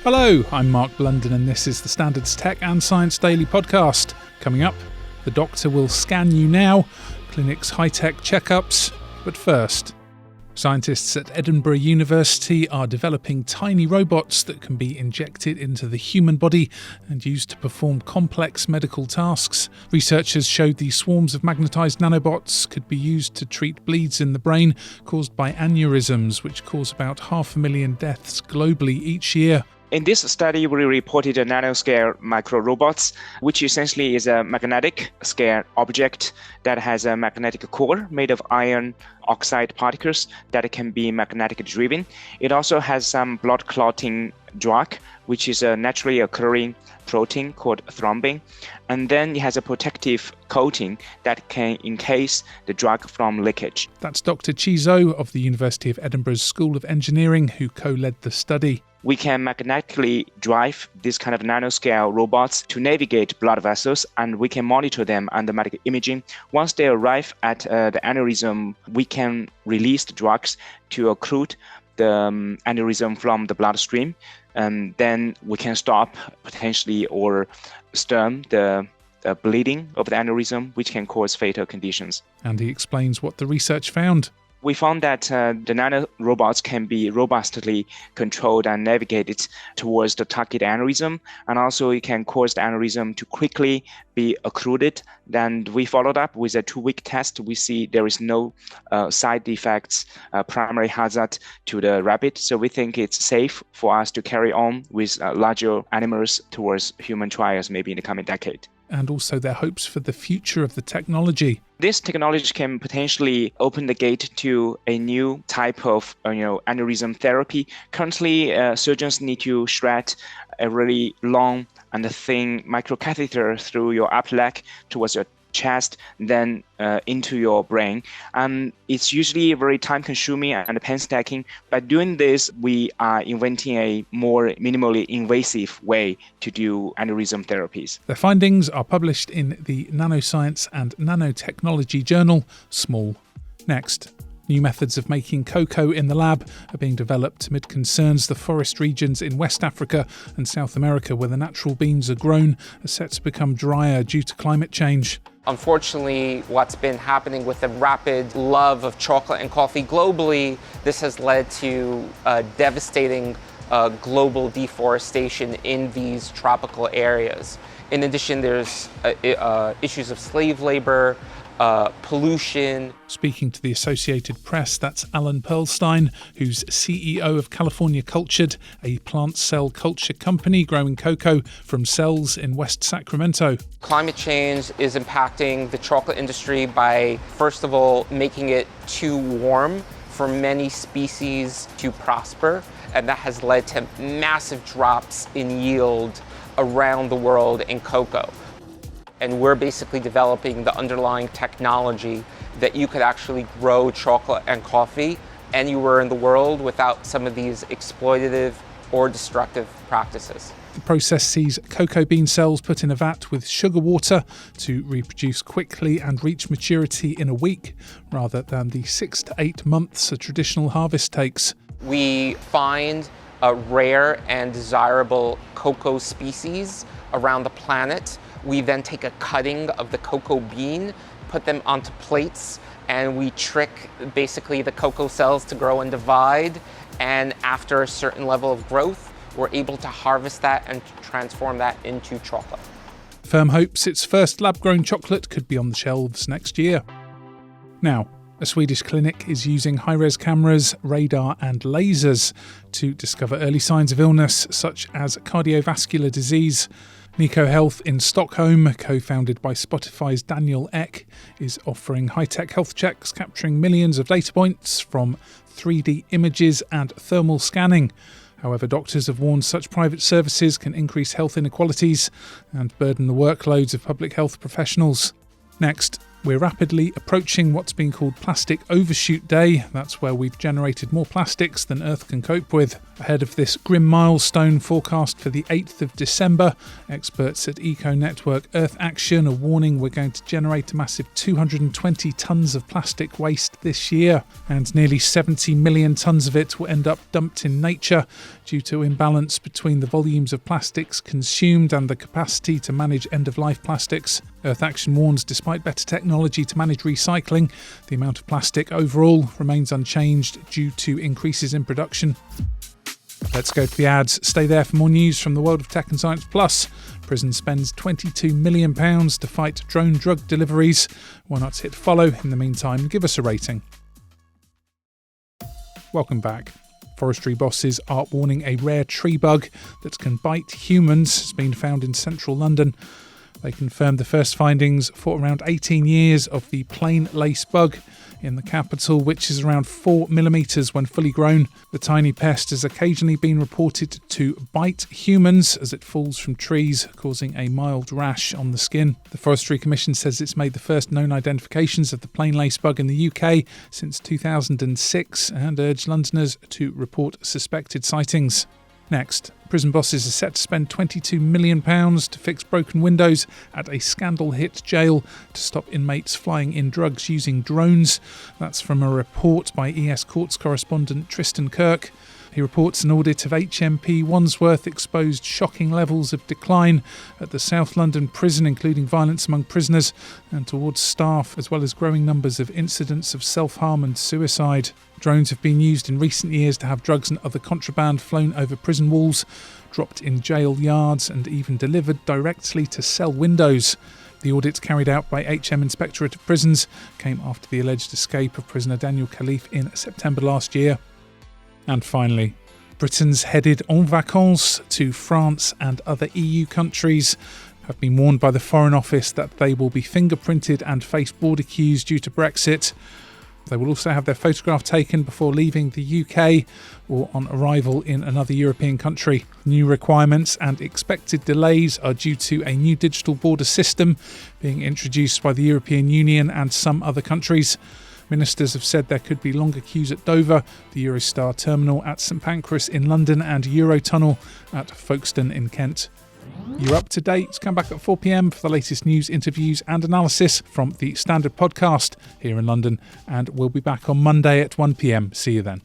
Hello, I'm Mark Blunden and this is the Standards Tech and Science Daily podcast. Coming up, the doctor will scan you now, clinics' high-tech checkups, but first, scientists at Edinburgh University are developing tiny robots that can be injected into the human body and used to perform complex medical tasks. Researchers showed these swarms of magnetised nanobots could be used to treat bleeds in the brain caused by aneurysms, which cause about 500,000 deaths globally each year. In this study, we reported a nanoscale microrobots, which essentially is a magnetic scale object that has a magnetic core made of iron oxide particles that can be magnetic driven. It also has some blood clotting drug, which is a naturally occurring protein called thrombin. And then it has a protective coating that can encase the drug from leakage. That's Dr Qi Zhou of the University of Edinburgh's School of Engineering who co-led the study. We can magnetically drive this kind of nanoscale robots to navigate blood vessels, and we can monitor them under medical imaging. Once they arrive at the aneurysm, we can release the drugs to occlude the aneurysm from the bloodstream, and then we can stop potentially or stem the bleeding of the aneurysm, which can cause fatal conditions. And he explains what the research found. We found that the nanorobots can be robustly controlled and navigated towards the target aneurysm, and also it can cause the aneurysm to quickly be occluded. Then we followed up with a 2-week test. We see there is no side effects, primary hazard to the rabbit. So we think it's safe for us to carry on with larger animals towards human trials maybe in the coming decade. And also their hopes for the future of the technology. This technology can potentially open the gate to a new type of aneurysm therapy. Currently, surgeons need to shred a really long and thin microcatheter through your upper leg towards your chest, then into your brain. And it's usually very time-consuming and painstaking. By doing this, we are inventing a more minimally invasive way to do aneurysm therapies. Their findings are published in the Nanoscience and Nanotechnology journal, Small. Next, new methods of making cocoa in the lab are being developed amid concerns the forest regions in West Africa and South America where the natural beans are grown are set to become drier due to climate change. Unfortunately, what's been happening with the rapid love of chocolate and coffee globally, this has led to devastating global deforestation in these tropical areas. In addition, there's issues of slave labor, pollution. Speaking to the Associated Press, that's Alan Perlstein, who's CEO of California Cultured, a plant cell culture company growing cocoa from cells in West Sacramento. Climate change is impacting the chocolate industry by, first of all, making it too warm for many species to prosper, and that has led to massive drops in yield around the world in cocoa. And we're basically developing the underlying technology that you could actually grow chocolate and coffee anywhere in the world without some of these exploitative or destructive practices. The process sees cocoa bean cells put in a vat with sugar water to reproduce quickly and reach maturity in a week, rather than the 6 to 8 months a traditional harvest takes. We find rare and desirable cocoa species around the planet. We then take a cutting of the cocoa bean, put them onto plates, and we trick basically the cocoa cells to grow and divide. And after a certain level of growth, we're able to harvest that and transform that into chocolate. The firm hopes its first lab-grown chocolate could be on the shelves next year. Now, a Swedish clinic is using high-res cameras, radar and lasers to discover early signs of illness such as cardiovascular disease. Nico Health in Stockholm, co-founded by Spotify's Daniel Ek, is offering high-tech health checks capturing millions of data points from 3D images and thermal scanning. However, doctors have warned such private services can increase health inequalities and burden the workloads of public health professionals. Next, we're rapidly approaching what's been called Plastic Overshoot Day. That's where we've generated more plastics than Earth can cope with. Ahead of this grim milestone forecast for the 8th of December, experts at eco-network Earth Action are warning we're going to generate a massive 220 tonnes of plastic waste this year, and nearly 70 million tonnes of it will end up dumped in nature due to imbalance between the volumes of plastics consumed and the capacity to manage end-of-life plastics. Earth Action warns despite better technology to manage recycling, the amount of plastic overall remains unchanged due to increases in production. Let's go to the ads. Stay there for more news from the world of tech and science. Plus, prison spends £22 million to fight drone drug deliveries. Why not hit follow in the meantime and give us a rating? Welcome back. Forestry bosses are warning a rare tree bug that can bite humans has been found in central London. They confirmed the first findings for around 18 years of the plain lace bug in the capital, which is around 4 millimetres when fully grown. The tiny pest has occasionally been reported to bite humans as it falls from trees, causing a mild rash on the skin. The Forestry Commission says it's made the first known identifications of the plain lace bug in the UK since 2006 and urged Londoners to report suspected sightings. Next, prison bosses are set to spend £22 million to fix broken windows at a scandal-hit jail to stop inmates flying in drugs using drones. That's from a report by ES Courts correspondent Tristan Kirk. He reports an audit of HMP Wandsworth exposed shocking levels of decline at the South London prison, including violence among prisoners and towards staff, as well as growing numbers of incidents of self-harm and suicide. Drones have been used in recent years to have drugs and other contraband flown over prison walls, dropped in jail yards and even delivered directly to cell windows. The audit carried out by HM Inspectorate of Prisons came after the alleged escape of prisoner Daniel Khalif in September last year. And finally, Britons headed en vacances to France and other EU countries have been warned by the Foreign Office that they will be fingerprinted and face border queues due to Brexit. They will also have their photograph taken before leaving the UK or on arrival in another European country. New requirements and expected delays are due to a new digital border system being introduced by the European Union and some other countries. Ministers have said there could be longer queues at Dover, the Eurostar terminal at St Pancras in London and Eurotunnel at Folkestone in Kent. You're up to date. Come back at 4 p.m. for the latest news, interviews and analysis from the Standard Podcast here in London, and we'll be back on Monday at 1 p.m. See you then.